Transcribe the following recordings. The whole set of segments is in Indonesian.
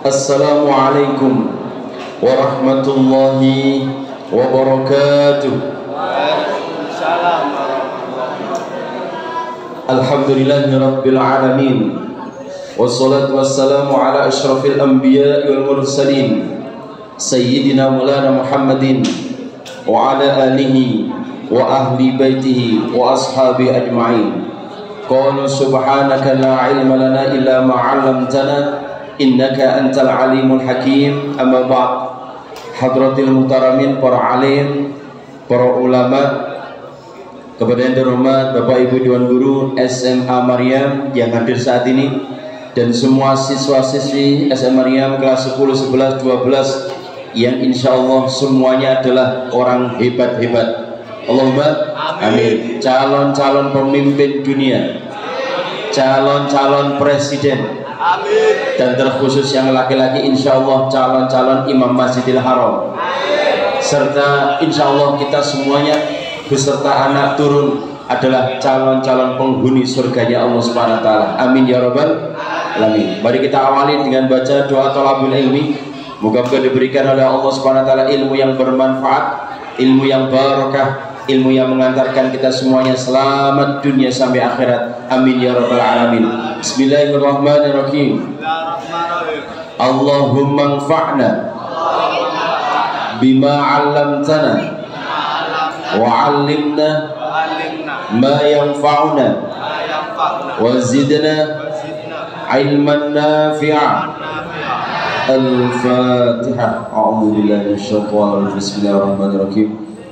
Assalamualaikum warahmatullahi wabarakatuh. Waalaikumsalam warahmatullahi wabarakatuh. Alhamdulillahirabbil alamin. Wassalatu wassalamu ala asyrafil anbiya'i wal mursalin sayyidina maulana Muhammadin wa ala alihi wa ahli baitihi wa ashabi ajma'in. Qala subhanaka la ilma lana illa ma 'allamtana innaka antal alimul hakim. Amma ba'd. Hadratil muhtaramin, para alim, para ulama, kepada yang terhormat Bapak Ibu Dewan Guru SMA Maryam yang hadir saat ini, dan semua siswa-siswi SMA Maryam kelas 10, 11, 12 yang insya Allah semuanya adalah orang hebat-hebat. Allahumma amin. Calon-calon pemimpin dunia, calon-calon presiden, amin. Dan terkhusus yang laki-laki insya Allah calon-calon imam Masjidil Haram, serta insya Allah kita semuanya beserta anak turun adalah calon-calon penghuni surganya Allah Subhanahu wa taala. Amin ya rabbal alamin. Mari kita awali dengan baca doa thalabul ilmi. Moga-moga diberikan oleh Allah Subhanahu wa taala ilmu yang bermanfaat, ilmu yang barakah, ilmu yang mengantarkan kita semuanya selamat dunia sampai akhirat. Amin ya rabbal alamin. Bismillahirrahmanirrahim. Allahumma anfa'na bima 'allamtana wa 'allimna ma yanfa'una wa zidna ilman nafi'a. Al-Fatihah. A'udzu billahi minasyaitonir rajim. Bismillahirrahmanirrahim.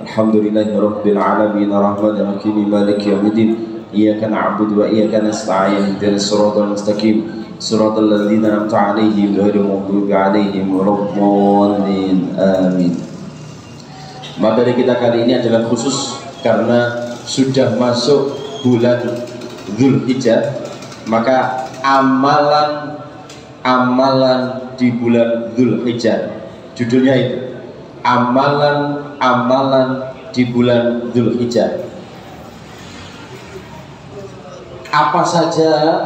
Alhamdulillahirabbil alamin arrahmanir rahim maliki yaumiddin. Iyyaka na'budu wa iyyaka nasta'in ihdinas siratal mustaqim siratal ladzina an'amta 'alaihim ghairil maghdubi 'alaihim waladdallin. Amin. Materi kita kali ini adalah khusus karena sudah masuk bulan Dzulhijjah, maka amalan di bulan Dzulhijjah, judulnya itu amalan di bulan Dzulhijjah. Apa saja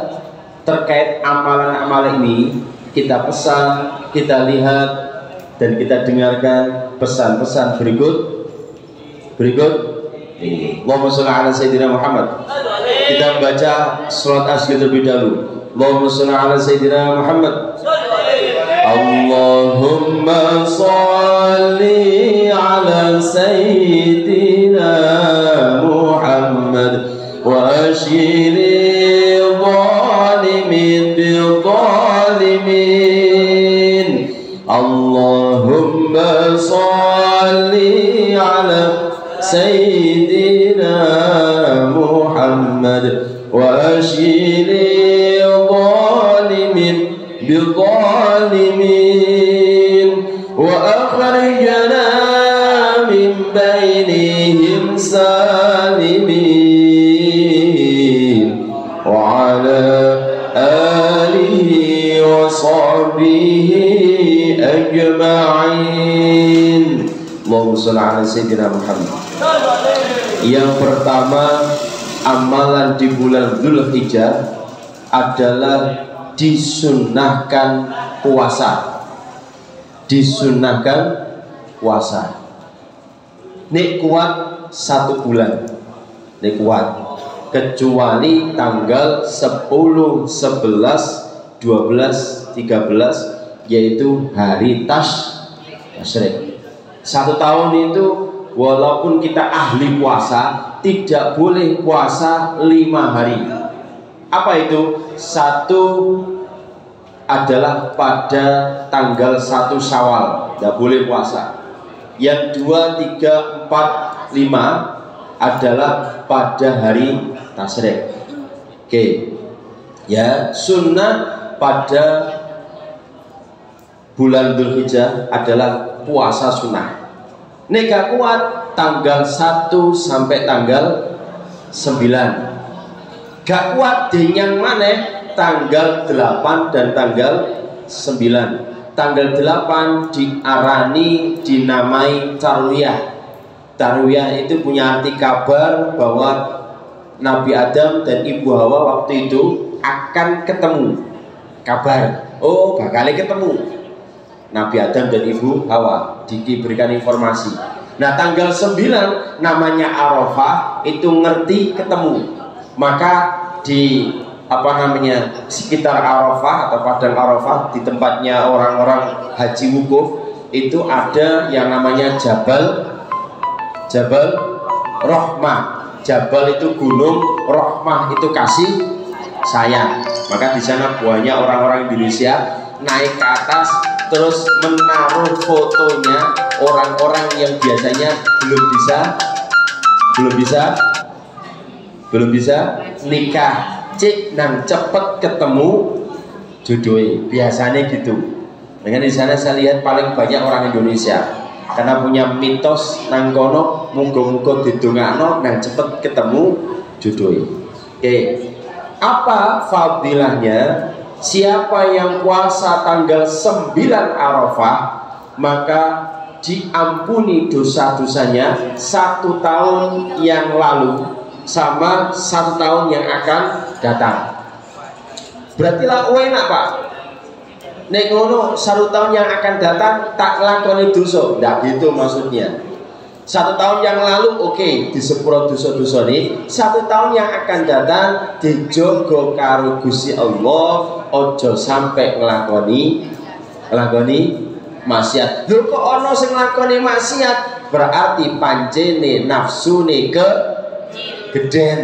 terkait amalan-amalan ini kita pesan, kita lihat, dan kita dengarkan pesan-pesan berikut. Allahumma sholli ala sayyidina Muhammad. Kita baca surat asli terlebih dahulu. Allahumma sholli ala sayyidina Muhammad. Allahumma sholli ala sayyidina Muhammad wa ashiri zalimin bi zalimin. Allahumma sholli ala sayyidina Muhammad wa ashiri zalimin bi zalimin wa akhrijna min bainihim salimin wa ala alihi wa sahbihi ajma'in. Allahumma sholli ala sayyidina Muhammad. Yang pertama, amalan di bulan Dzulhijjah adalah disunnahkan puasa. Disunnahkan puasa. Nek kuat 1 bulan, nek kuat, kecuali tanggal 10, 11, 12, 13 yaitu hari tasyrik. 1 tahun itu walaupun kita ahli puasa, tidak boleh puasa 5 hari. Apa itu? 1 adalah pada tanggal 1 Syawal, tidak boleh puasa. Yang 2, 3, 4, 5 adalah pada hari tasyrik. Oke. Ya, sunnah pada bulan Dzulhijjah adalah puasa sunnah. Nek gak kuat tanggal 1 sampai tanggal 9. Gak kuat yang mana? Tanggal 8 dan tanggal 9. Tanggal 8 dinamai tarwiyah. Tarwiyah itu punya arti kabar bahwa Nabi Adam dan Ibu Hawa waktu itu akan ketemu. Kabar Oh, bakal ketemu Nabi Adam dan Ibu Hawa, diberikan informasi. Nah, tanggal 9 namanya Arafah, itu ngerti ketemu. Maka di sekitar Arafah atau padang Arafah, di tempatnya orang-orang haji wukuf, itu ada yang namanya Jabal Rahmah. Jabal itu gunung, Rahmah itu kasih sayang. Maka di sana banyak orang-orang Indonesia naik ke atas terus menaruh fotonya orang-orang yang biasanya belum bisa nikah, cik nang cepet ketemu jodoh, biasanya gitu. Dengan di sana saya lihat paling banyak orang Indonesia karena punya mitos nang kono muga-muga didongakno nang cepet ketemu jodoh. Oke. Apa fadilahnya? Siapa yang puasa tanggal 9 Arafah, maka diampuni dosa-dosanya 1 tahun yang lalu sama 1 tahun yang akan datang. Berarti lah enak Pak. Nek ngono 1 tahun yang akan datang tak lakoni dosa. Ndak gitu maksudnya. 1 tahun yang lalu oke, disepuro dosa-dosa ini. 1 tahun yang akan datang dijogo karo Gusti Allah, ojo sampai ngelakoni maksiat. Lho kok ono sing nglakoni maksiat, berarti pancene nafsune geden.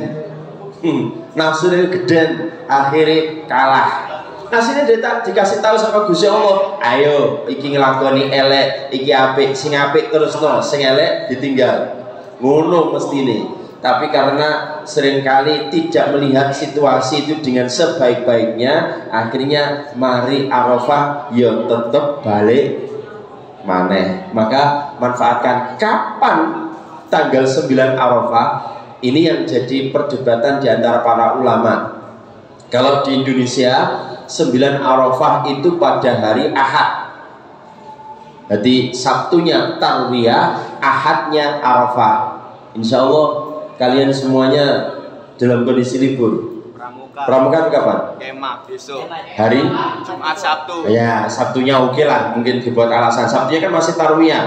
Nafsune geden, akhirnya kalah. Nah sini dikasih tahu sama Gusti Allah, ayo iki ngelakoni elek, iki apik, sing apik terus no, sing elek ditinggal. Ngono mestine. Tapi karena seringkali tidak melihat situasi itu dengan sebaik-baiknya, akhirnya mari Arafah ya tetap balik maneh. Maka manfaatkan kapan tanggal 9 Arafah. Ini yang jadi perdebatan di antara para ulama. Kalau di Indonesia 9 Arafah itu pada hari Ahad. Jadi Sabtunya Tarwiyah, Ahadnya Arafah. Insya Allah kalian semuanya dalam kondisi libur. Pramuka itu kapan? Kemah besok. Hari Jumat Sabtu. Ya, Sabtunya oke lah, mungkin dibuat alasan. Sabtunya kan masih Tarwiyah.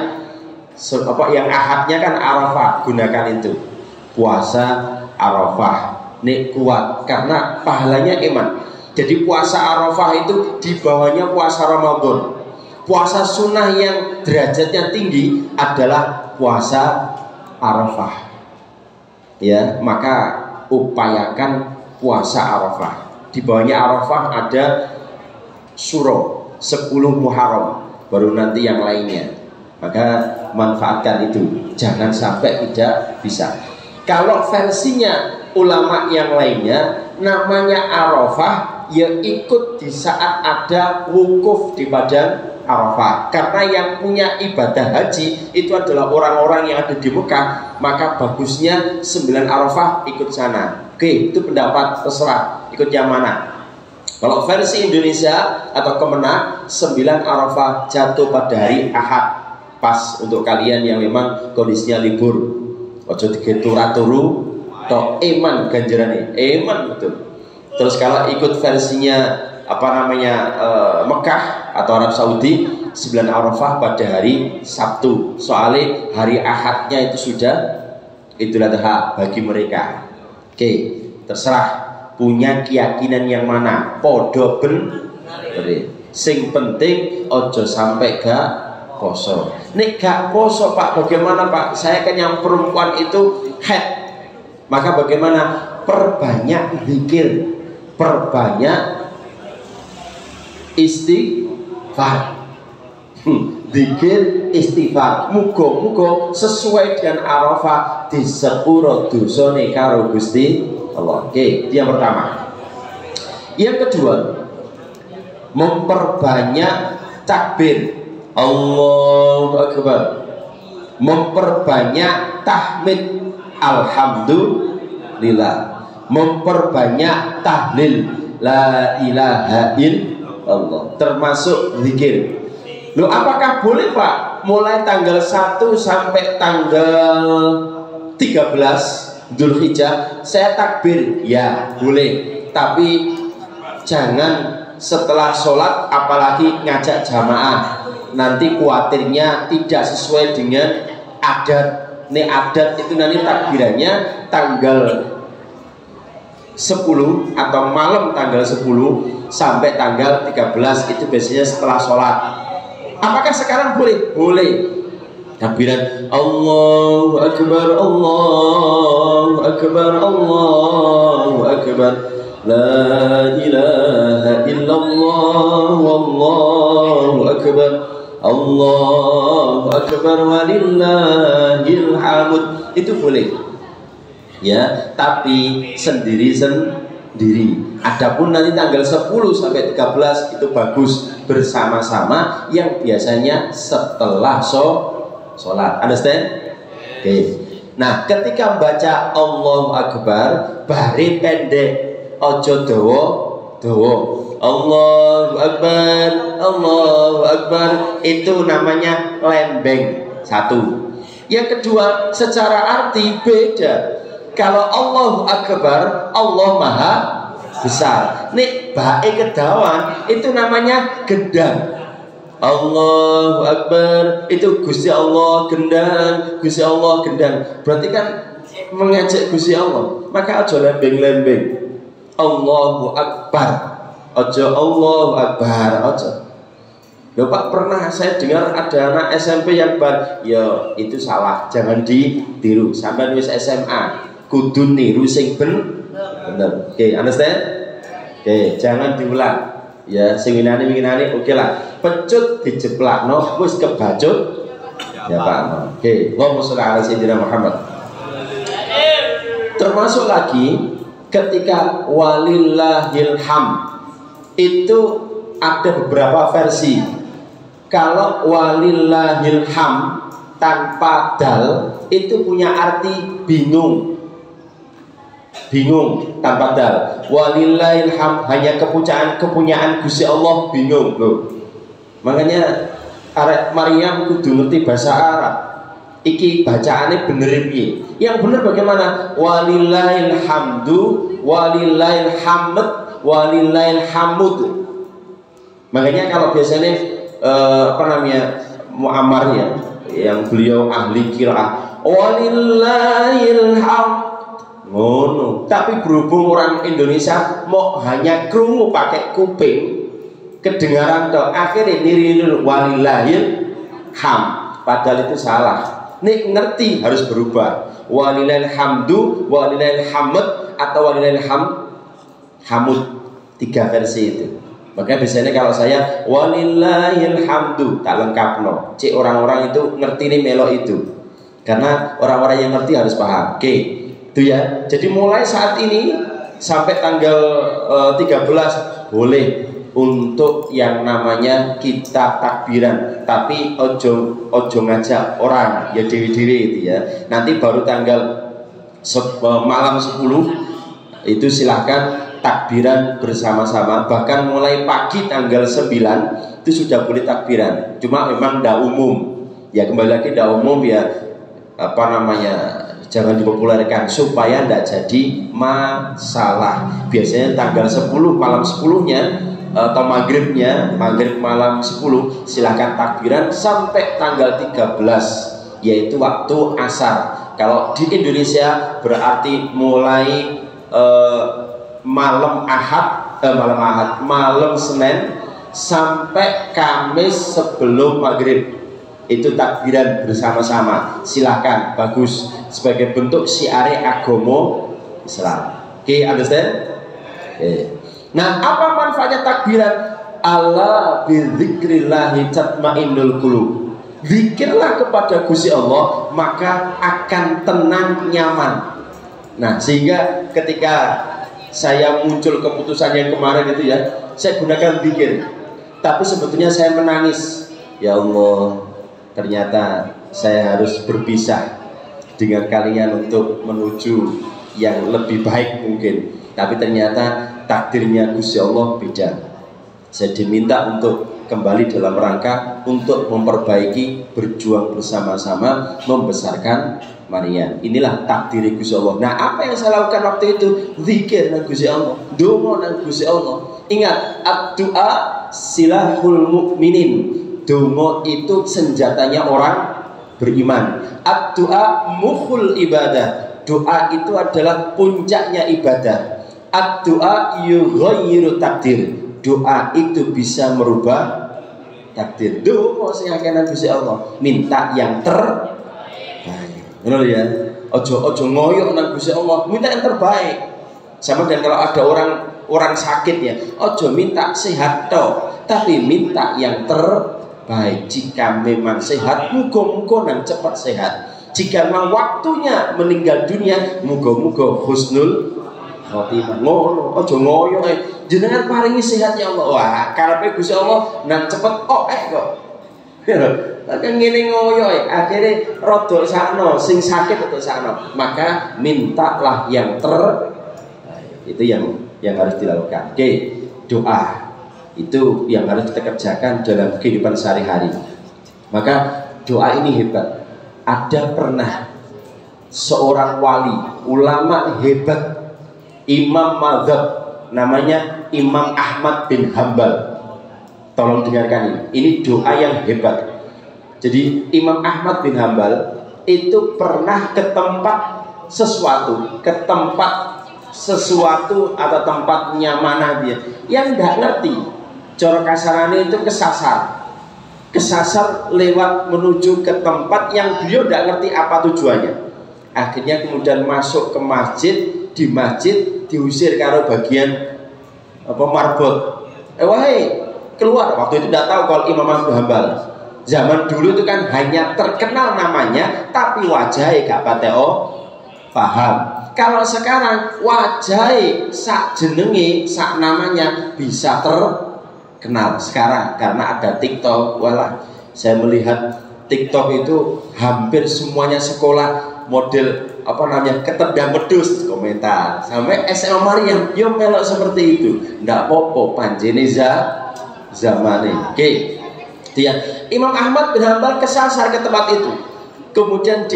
Yang Ahadnya kan Arafah, gunakan itu. Puasa Arafah. Nek kuat karena pahalanya iman. Jadi puasa Arafah itu di bawahnya puasa Ramadan. Puasa sunnah yang derajatnya tinggi adalah puasa Arafah. Ya, maka upayakan puasa Arafah. Di bawahnya Arafah ada Syuro 10 Muharram, baru nanti yang lainnya. Maka manfaatkan itu, jangan sampai tidak bisa. Kalau versinya ulama yang lainnya namanya Arafah, ya ikut di saat ada wukuf di padang Arafah. Karena yang punya ibadah haji itu adalah orang-orang yang ada di Mekah, maka bagusnya 9 Arafah ikut sana. Oke, itu pendapat, terserah ikut yang mana. Kalau versi Indonesia atau Kemenak, 9 Arafah jatuh pada hari Ahad, pas untuk kalian yang memang kondisinya libur. Ojo digetur-aturu tok eman ganjarane, eman betul. Terus kalau ikut versinya Mekah atau Arab Saudi, 9 Arafah pada hari Sabtu. Soalnya hari Ahadnya itu sudah Idul Adha bagi mereka. Oke, terserah punya keyakinan yang mana. Podo bener. Sing penting ojo sampai gak poso. Nek gak poso Pak, bagaimana Pak? Saya kan yang perempuan itu head. Maka bagaimana? Perbanyak zikir, perbanyak istighfar. Zikir istighfar. Muga-muga sesuai dengan Arafah di sepuro dosane karo Gusti Allah. Oke, itu yang pertama. Yang kedua, memperbanyak takbir. Allahu Akbar. Memperbanyak tahmid. Alhamdulillah. Memperbanyak tahlil la ilaha illallah, termasuk zikir. Loh, apakah boleh Pak mulai tanggal 1 sampai tanggal 13 Dzulhijjah saya takbir? Ya boleh, tapi jangan setelah sholat apalagi ngajak jamaah, nanti khawatirnya tidak sesuai dengan adat. Ini adat itu nanti takbirannya tanggal 10 atau malam tanggal 10 sampai tanggal 13, itu biasanya setelah sholat. Apakah sekarang boleh? Boleh. Takbiran Allahu Akbar, Allahu Akbar, Allahu Akbar, La ilaha illallah, Wallahu Akbar, Allahu Akbar, walillahil hamd. Itu boleh ya, tapi sendiri-sendiri. Adapun nanti tanggal 10 sampai 13 itu bagus bersama-sama, yang biasanya setelah sholat. Understand? Oke. Nah, ketika membaca Allahu Akbar, bari pendek, ojo dawa. Allahu Akbar, Allahu Akbar, itu namanya lembeng. Satu. Yang kedua, secara arti beda. Kalau Allahu Akbar, Allah Maha Besar. Nih bae kedawan, itu namanya gendang. Allahu Akbar, itu Gusti Allah gendang, Gusti Allah gendang. Berarti kan mengajak Gusti Allah. Maka aja lembeng-lembeng. Allahu Akbar, aja Allahu Akbar, aja. Loh Pak, pernah saya dengar ada anak SMP yang bar, ya itu salah, jangan ditiru. Sampai wis SMA, kudu niru sing bener. Oke, understand? Oke, jangan diulang. Ya, sing winane oke lah. Pecut dijeplakno wis kebacut. Ya Pak. Oke, Allahumma sholli ala sayyidina Muhammad. Termasuk lagi ketika walillahil hamd, itu ada beberapa versi. Kalau walillahil hamd tanpa dal itu punya arti bingung tanpa dal. Walillahil hamd hanya kepunyaan Gusti Allah, bingung loh. Makanya arek Maryam kudu ngerti bahasa Arab. Iki bacaannya bener piye? Yang bener bagaimana? Walillahil hamdu, walillahil hamd, walillahil hamud. Makanya kalau biasanya Muammar ya, yang beliau ahli qiraah, walillahil hamd, ngono. Tapi berhubung orang Indonesia mau hanya krungu pakai kuping, kedengaran toh, akhirnya niru walillahil hamd, padahal itu salah. Nih ngerti harus berubah. Walillahil hamdu, walillahil hamd, atau walillahil hamud. 3 versi itu. Makanya biasanya kalau saya walillahil hamdu tak lengkap no. Cik orang-orang itu ngerti nih melo itu. Karena orang-orang yang ngerti harus paham. Oke, itu ya. Jadi mulai saat ini sampai tanggal 13 boleh untuk yang namanya kita takbiran, tapi ojo ngajak orang ya, dewi-dewi itu ya. Nanti baru tanggal malam 10 itu silahkan takbiran bersama-sama. Bahkan mulai pagi tanggal 9 itu sudah boleh takbiran. Cuma memang tidak umum ya, kembali lagi tidak umum ya, jangan dipopulerkan supaya tidak jadi masalah. Biasanya tanggal 10 malam 10-nya atau maghrib malam 10 silahkan takbiran sampai tanggal 13, yaitu waktu asar. Kalau di Indonesia berarti mulai malam Senin sampai Kamis sebelum maghrib itu takbiran bersama-sama. Silahkan, bagus, sebagai bentuk syiar agama Islam. Oke, understand? Oke. Nah, apa manfaatnya takbiran? Ala bidzikrillahi tatmainnul qulub. Zikirlah kepada Gusti Allah, maka akan tenang, nyaman. Nah, sehingga ketika saya muncul keputusan yang kemarin itu ya, saya gunakan zikir. Tapi sebetulnya saya menangis. Ya Allah, ternyata saya harus berpisah dengan kalian untuk menuju yang lebih baik mungkin. Tapi ternyata takdirnya Gusti Allah beda. Saya diminta untuk kembali dalam rangka untuk memperbaiki, berjuang bersama-sama membesarkan Maria. Inilah takdir Gusti Allah. Nah, apa yang saya lakukan waktu itu? Zikir nang Gusti Allah, donga nang Gusti Allah. Ingat, ad-du'a silahul mukminin. Donga itu senjatanya orang beriman. Ad-du'a mukhul ibadah. Doa itu adalah puncaknya ibadah. Ad-du'a yughayyiru takdir. Doa itu bisa merubah takdir. Donga sing akenan Gusti Allah, minta yang terbaik. Ngono ya. Ojo ngoyo nang Gusti Allah, minta yang terbaik. Sama dan kalau ada orang sakit ya, ojo minta sehat toh, tapi minta yang terbaik. Jika memang sehat, muga-muga nang cepat sehat. Jika memang waktunya meninggal dunia, muga-muga husnul khotimah. Ngono, ojo ngoyo jenengan paringi sehat ya Allah. Wah, karepe Gusti Allah nang cepet kok. Kan ngene ngoyo akhirnya rada sakno, sing sakit rada sakno. Maka mintalah yang itu yang harus dilakukan. Oke, doa itu yang harus kita kerjakan dalam kehidupan sehari-hari. Maka doa ini hebat. Ada pernah seorang wali, ulama hebat, imam mazhab, namanya Imam Ahmad bin Hambal. Tolong dengarkan ini. Ini doa yang hebat. Jadi Imam Ahmad bin Hambal itu pernah ke tempat sesuatu atau tempatnya mana dia yang nggak ngerti. Cara kasarannya itu kesasar lewat menuju ke tempat yang beliau nggak ngerti apa tujuannya. Akhirnya kemudian masuk ke masjid, di masjid diusir karo bagian marbot. Wahai keluar. Waktu itu tidak tahu kalau Imam Ahmad bin Hambal. Zaman dulu itu kan hanya terkenal namanya, tapi wajahnya gak pateo paham. Kalau sekarang wajahnya sak jenenge, sak namanya bisa terkenal sekarang karena ada TikTok. Walah, saya melihat TikTok itu hampir semuanya sekolah model ketendang medus komentar sampai SMA Maryam yo melok seperti itu. Ndak popo panjene zamane. Oke. Dia Imam Ahmad bin Hambal kesasar ke tempat itu. Kemudian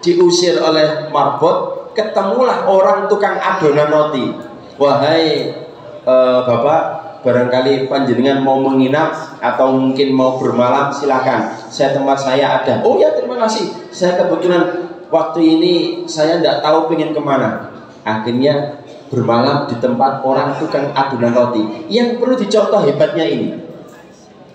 diusir oleh marbot, ketemulah orang tukang adonan roti. Wahai Bapak, barangkali panjenengan mau menginap atau mungkin mau bermalam, silakan. Tempat saya ada. Oh ya, terima kasih. Saya kebetulan waktu ini saya tidak tahu pengen kemana. Akhirnya bermalam di tempat orang tukang adonan roti. Yang perlu dicontoh hebatnya ini.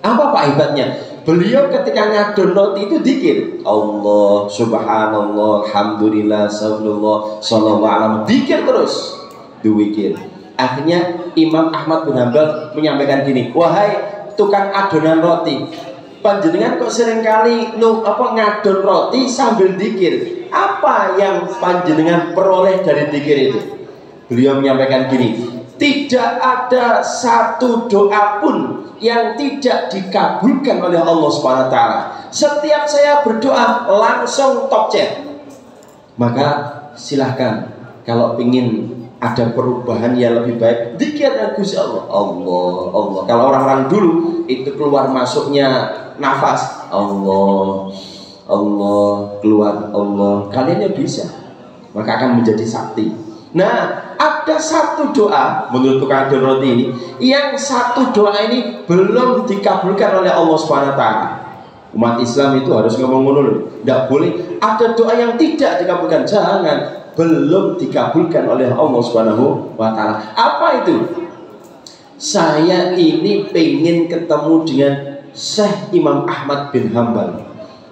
Apa Pak hebatnya? Beliau ketika ngadon roti itu dzikir. Allah, subhanallah, alhamdulillah, sallallahu alaihi dzikir terus. Dzikir. Akhirnya Imam Ahmad bin Hambal menyampaikan gini, wahai tukang adonan roti, panjenengan kok seringkali ngadon roti sambil dzikir. Apa yang panjenengan peroleh dari dzikir itu? Beliau menyampaikan gini, tidak ada satu doa pun yang tidak dikabulkan oleh Allah Subhanahu wa taala. Setiap saya berdoa langsung top chat. Maka silahkan kalau ingin ada perubahan yang lebih baik, dzikir Gusti Allah. Allah. Kalau orang-orang dulu itu keluar masuknya nafas, Allah keluar Allah. Kalian bisa, maka akan menjadi sakti. Nah, ada satu doa menurut tukang adonan roti ini, yang satu doa ini belum dikabulkan oleh Allah Subhanahu wa taala. Umat Islam itu harus ngomong dulu, tidak boleh ada doa yang tidak dikabulkan. Jangan, belum dikabulkan oleh Allah Subhanahu wa taala. Apa itu? Saya ini pengen ketemu dengan Syekh Imam Ahmad bin Hambal.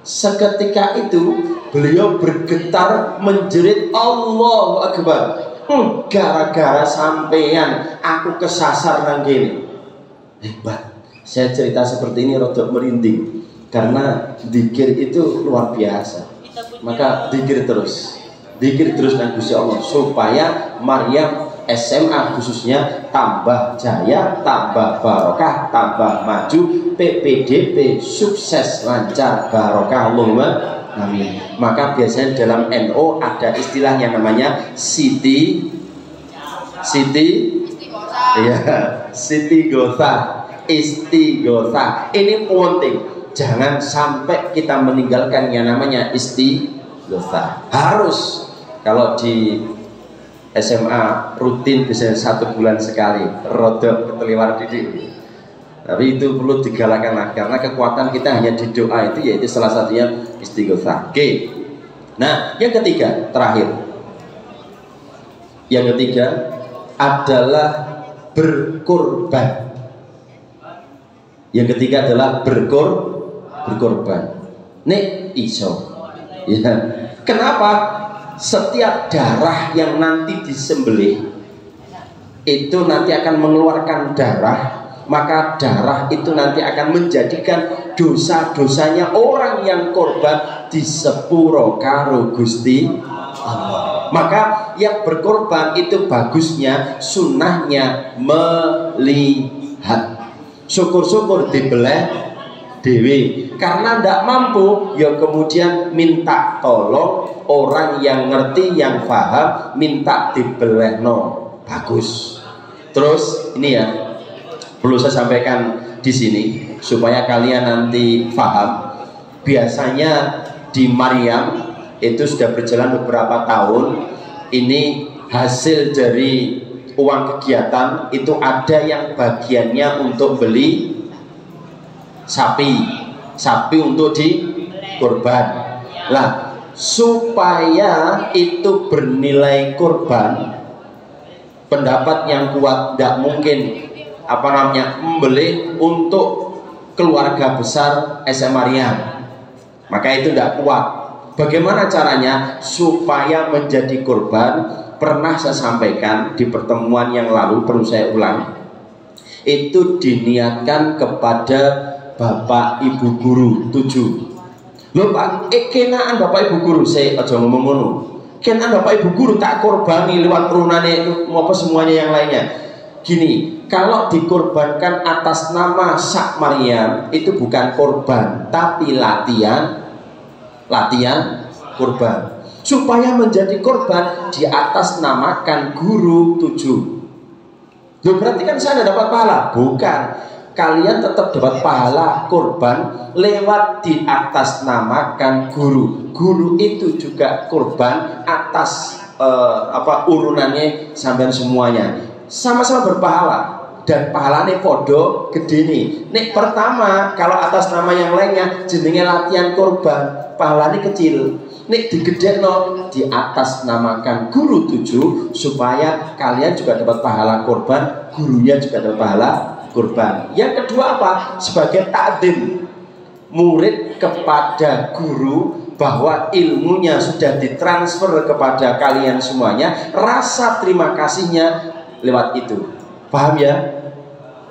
Seketika itu beliau bergetar menjerit Allahu Akbar. Gara-gara sampean aku kesasar nang kene. Hebat. Saya cerita seperti ini rodok merinding karena dzikir itu luar biasa. Maka dzikir terus nang Gusti Allah supaya Maryam SMA khususnya tambah jaya, tambah barokah, tambah maju, PPDB sukses lancar barokah Allahumma amin. Maka biasanya dalam NO ada istilah yang namanya Siti Istighotsah. Ini penting. Jangan sampai kita meninggalkan yang namanya istighotsah. Harus kalau di SMA rutin bisa 1 bulan sekali, rodok keteliwar didik. Tapi itu perlu digalakan lah, karena kekuatan kita hanya di doa itu, yaitu salah satunya istighfar. Oke. Nah, yang ketiga, terakhir. Yang ketiga adalah berkorban. Yang ketiga adalah berkorban. Nek iso. Ya. Kenapa? Setiap darah yang nanti disembelih itu nanti akan mengeluarkan darah, maka darah itu nanti akan menjadikan dosa-dosanya orang yang korban disepuro karo Gusti Allah. Maka yang berkorban itu bagusnya, sunnahnya melihat. Syukur-syukur dibeleh dewi, karena tidak mampu ya kemudian minta tolong orang yang ngerti, yang paham, minta dibelehno. Bagus. Terus ini ya perlu saya sampaikan di sini supaya kalian nanti paham. Biasanya di Maryam itu sudah berjalan beberapa tahun. Ini hasil dari uang kegiatan itu ada yang bagiannya untuk beli sapi untuk dikorban. Lah, supaya itu bernilai korban, pendapat yang kuat tidak mungkin membeli untuk keluarga besar SM Maryam. Maka itu tidak kuat. Bagaimana caranya supaya menjadi korban? Pernah saya sampaikan di pertemuan yang lalu, perlu saya ulang. Itu diniatkan kepada Bapak Ibu Guru 7. Lho Pak, kenaan Bapak Ibu Guru, saya aja ngomong ngono. Kenaan Bapak Ibu Guru tak korbani lewat turunane apa semuanya yang lainnya. Gini, kalau dikorbankan atas nama Sak Maryam itu bukan korban, tapi latihan korban. Supaya menjadi korban di atas namakan guru 7. Loh, berarti kan saya dapat pahala? Bukan. Kalian tetap dapat pahala korban lewat di atas namakan guru. Guru itu juga korban atas urunannya sampai semuanya. Sama-sama berpahala dan pahalanya podo gede nih. Nek pertama kalau atas nama yang lainnya jenenge latihan korban, pahalanya kecil. Nek digedekno di atas namakan guru 7 supaya kalian juga dapat pahala korban, gurunya juga dapat pahala korban. Yang kedua apa? Sebagai takdim murid kepada guru bahwa ilmunya sudah ditransfer kepada kalian semuanya, rasa terima kasihnya lewat itu. Paham ya?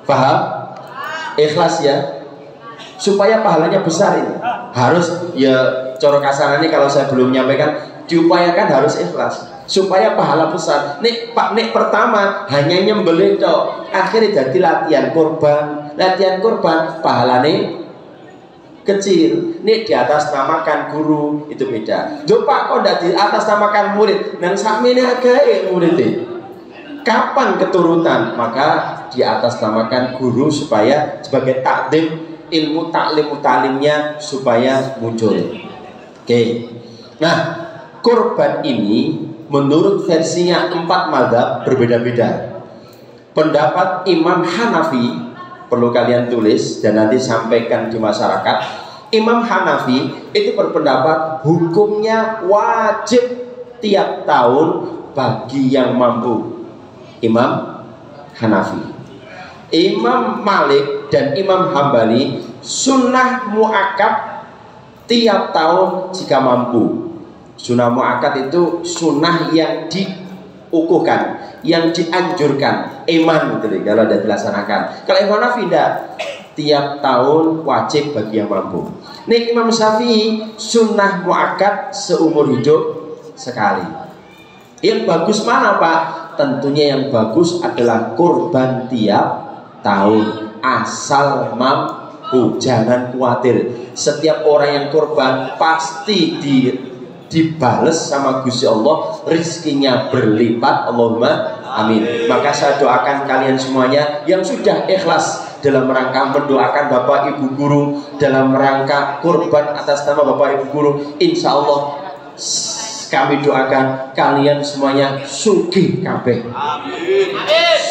Paham? Ikhlas ya? Supaya pahalanya besar ini harus ya, coro kasarannya kalau saya belum menyampaikan, diupayakan harus ikhlas supaya pahala besar. Nek pertama hanya nyembelih tok, akhirnya jadi latihan korban pahalanya kecil. Nek di atas namakan guru itu beda. Loh Pak, kok tidak di atas namakan murid? Nang sakmene agae murid. Kapan keturunan? Maka di atas namakan guru supaya sebagai takdim ilmu taklimnya supaya muncul. Oke. Nah, korban ini menurut versinya 4 mazhab berbeda-beda. Pendapat Imam Hanafi perlu kalian tulis dan nanti sampaikan di masyarakat. Imam Hanafi itu berpendapat hukumnya wajib tiap tahun bagi yang mampu. Imam Hanafi. Imam Malik dan Imam Hambali sunnah muakkad tiap tahun jika mampu. Sunnah muakkad itu sunnah yang diukuhkan, yang dianjurkan, iman gitu kalau tidak dilaksanakan. Kalau Imam Hanafi tidak, tiap tahun wajib bagi yang mampu. Nih Imam Syafi'i sunnah muakkad seumur hidup sekali. Yang bagus mana Pak? Tentunya yang bagus adalah kurban tiap tahun, asal mampu. Jangan khawatir, setiap orang yang kurban pasti dibales sama Gusti Allah, rizkinya berlipat. Allahumma amin. Maka saya doakan kalian semuanya yang sudah ikhlas dalam rangka mendoakan Bapak Ibu Guru, dalam rangka kurban atas nama Bapak Ibu Guru, insya Allah kami doakan kalian semuanya sugih kabeh. Amin.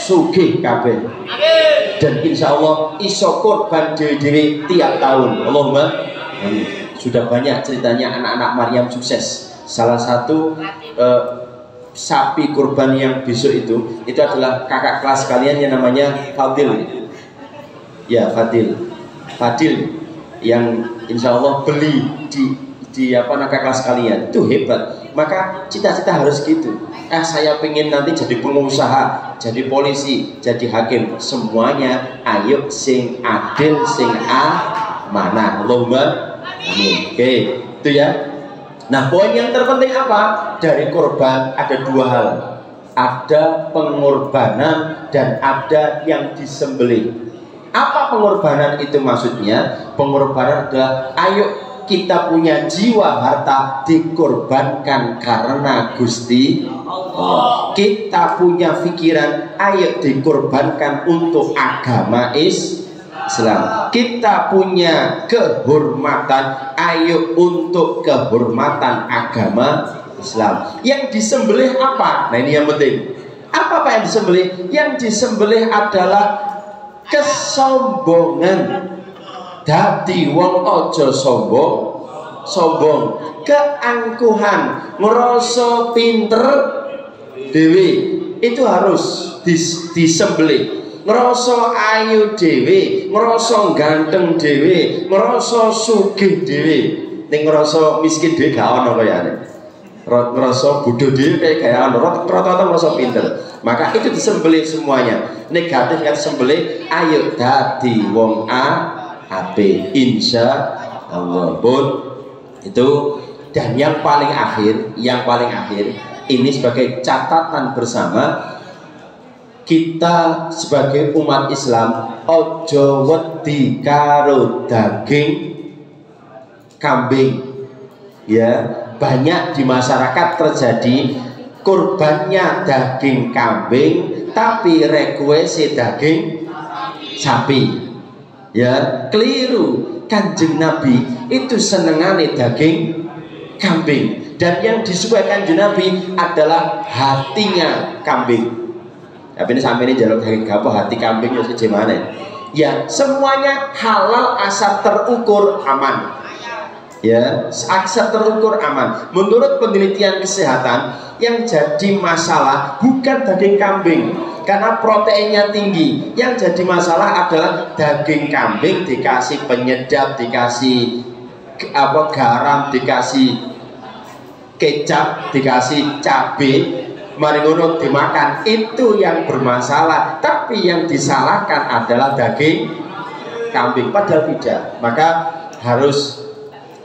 Sugih kabeh. Dan insya Allah iso korban dewi-dewi tiap tahun. Allahumma amin. Sudah banyak ceritanya anak-anak Maryam sukses. Salah satu sapi kurban yang besok itu adalah kakak kelas kalian yang namanya Fadil. Ya, Fadil yang insya Allah beli di kakak kelas kalian. Itu hebat. Maka cita-cita harus gitu. Saya pengen nanti jadi pengusaha, jadi polisi, jadi hakim. Semuanya ayo sing adil, sing amanah. Allahumma amin. Oke, itu ya. Nah, poin yang terpenting apa? Dari korban ada dua hal. Ada pengorbanan dan ada yang disembelih. Apa pengorbanan itu maksudnya? Pengorbanan adalah ayo kita punya jiwa harta dikorbankan karena Gusti Allah. Kita punya pikiran ayo dikorbankan untuk agama Islam. Kita punya kehormatan ayo untuk kehormatan agama Islam. Yang disembelih apa? Nah, ini yang penting. Apa yang disembelih? Yang disembelih adalah kesombongan. Dadi wong ojo sombong, keangkuhan, ngerasa pinter dewe, itu harus disembelih. Ngerasa ayu dewe, ngerasa ganteng dewe, ngerasa sugih dewe, ning ngerasa miskin dewe gak ono kayane. Ngerasa bodoh dewe kayak gak ono, rata-rata ngerasa pinter. Maka itu disembelih semuanya. Negatif kan disembelih, ayo dadi wong ape, insya Allah pun itu. Dan yang paling akhir ini sebagai catatan bersama kita sebagai umat Islam, ojo wedi karo daging kambing. Ya, banyak di masyarakat terjadi kurbannya daging kambing tapi request daging sapi. Ya, keliru. Kanjeng Nabi itu senengane daging kambing, dan yang disukai Kanjeng Nabi adalah hatinya kambing. Tapi ini sampai ini jalur daging gapo hati kambing ya gimana? Ya, semuanya halal asal terukur aman. Ya, asal terukur aman. Menurut penelitian kesehatan, yang jadi masalah bukan daging kambing karena proteinnya tinggi. Yang jadi masalah adalah daging kambing dikasih penyedap, dikasih garam, dikasih kecap, dikasih cabai, mari ngono dimakan, itu yang bermasalah. Tapi yang disalahkan adalah daging kambing, padahal tidak. Maka harus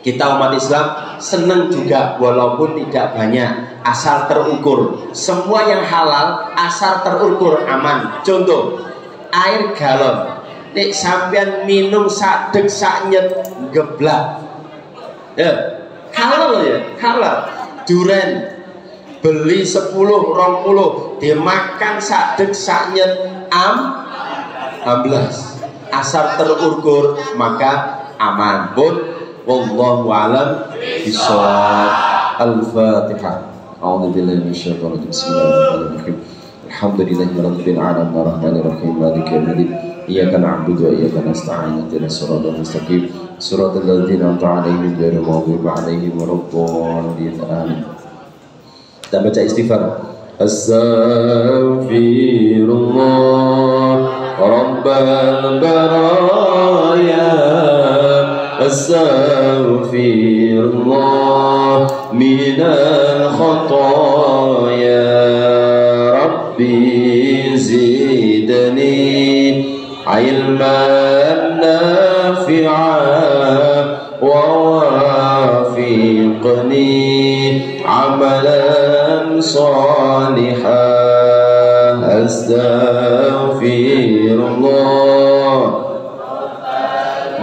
kita umat Islam senang juga walaupun tidak banyak, asal terukur. Semua yang halal asal terukur aman. Contoh, air galon. Nek sampean minum sadek saknyet geblak. Ya, halal ya, halal. Duren beli 10, 20 dimakan sadek saknyet 16. Asal terukur maka aman. Pun wallahu a'lam bishawab. Al-Fatihah. A'udzu billahi minasyaitonir rajim. Bismillahirrahmanirrahim. Alhamdulillahi rabbil alamin arrahmanir rahim maliki yaumiddin. Iyyaka na'budu wa iyyaka nasta'in. Ihdinas siratal mustaqim. Siratal ladzina an'amta 'alaihim ghairil maghdubi 'alaihim waladdallin. Amin. Kita baca istighfar. Astaghfirullah rabbal baraya. Astaghfirullah minal khataaya. Rabbi zidni ilman nafi'an wa wafiqni amalan salihan. Astaghfirullah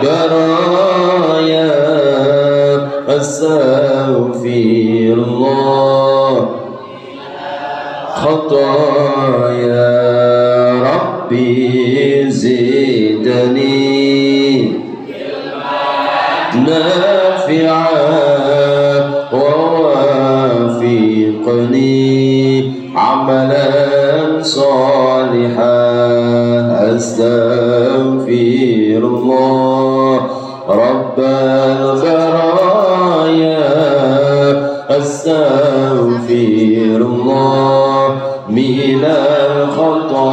baraya. Astaghfirullah khataaya. Rabbi zidni nafi'an wa wafiqni وفقني عملا صالحا أستغفر الله رب البرايا أستغفر الله من الخطايا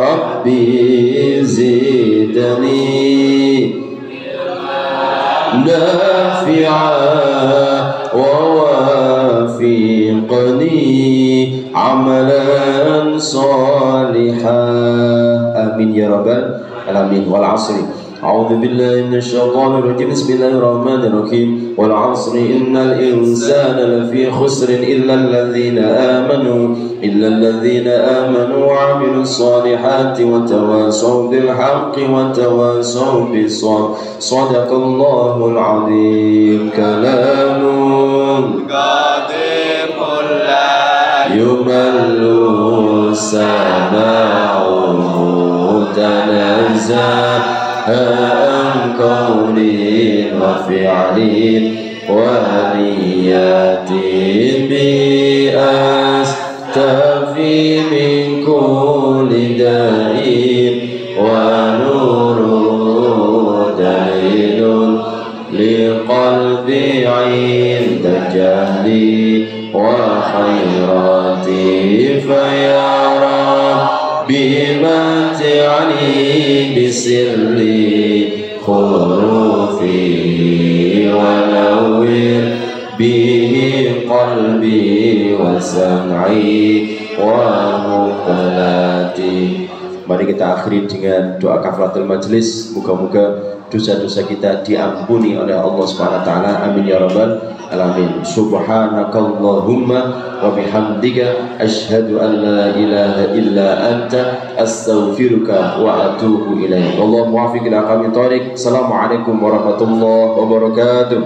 ربي زدني نافعا ووافقني عملا صالحا آمين يا رب العالمين. والعصر أعوذ بالله من الشيطان الرجيم بسم الله الرحمن الرحيم والعصر إن الإنسان لفي خسر إلا الذين آمنوا وعملوا الصالحات وتواصوا بالحق وتواصوا بالصبر صدق الله العظيم. كلام قادم لا يمل سماعه تنزه عن قول وفعل ونيات بأستفي من كل داء ونور دليل لقلبي عند جهلي وخيراتي فيرى بمتعني بسر خروفي ونور به قلبي وسمعي ومقلاتي. Mari kita akhiri dengan doa kafaratul majlis. Moga-moga dosa-dosa kita diampuni oleh Allah Subhanahu wa taala. Amin ya rabbal alamin. Subhanakallahumma wa bihamdika asyhadu an la ilaha illa anta astaghfiruka wa atubu ilaik. Wallahu muwaffiq ila aqwamit thoriq. Assalamualaikum warahmatullahi wabarakatuh.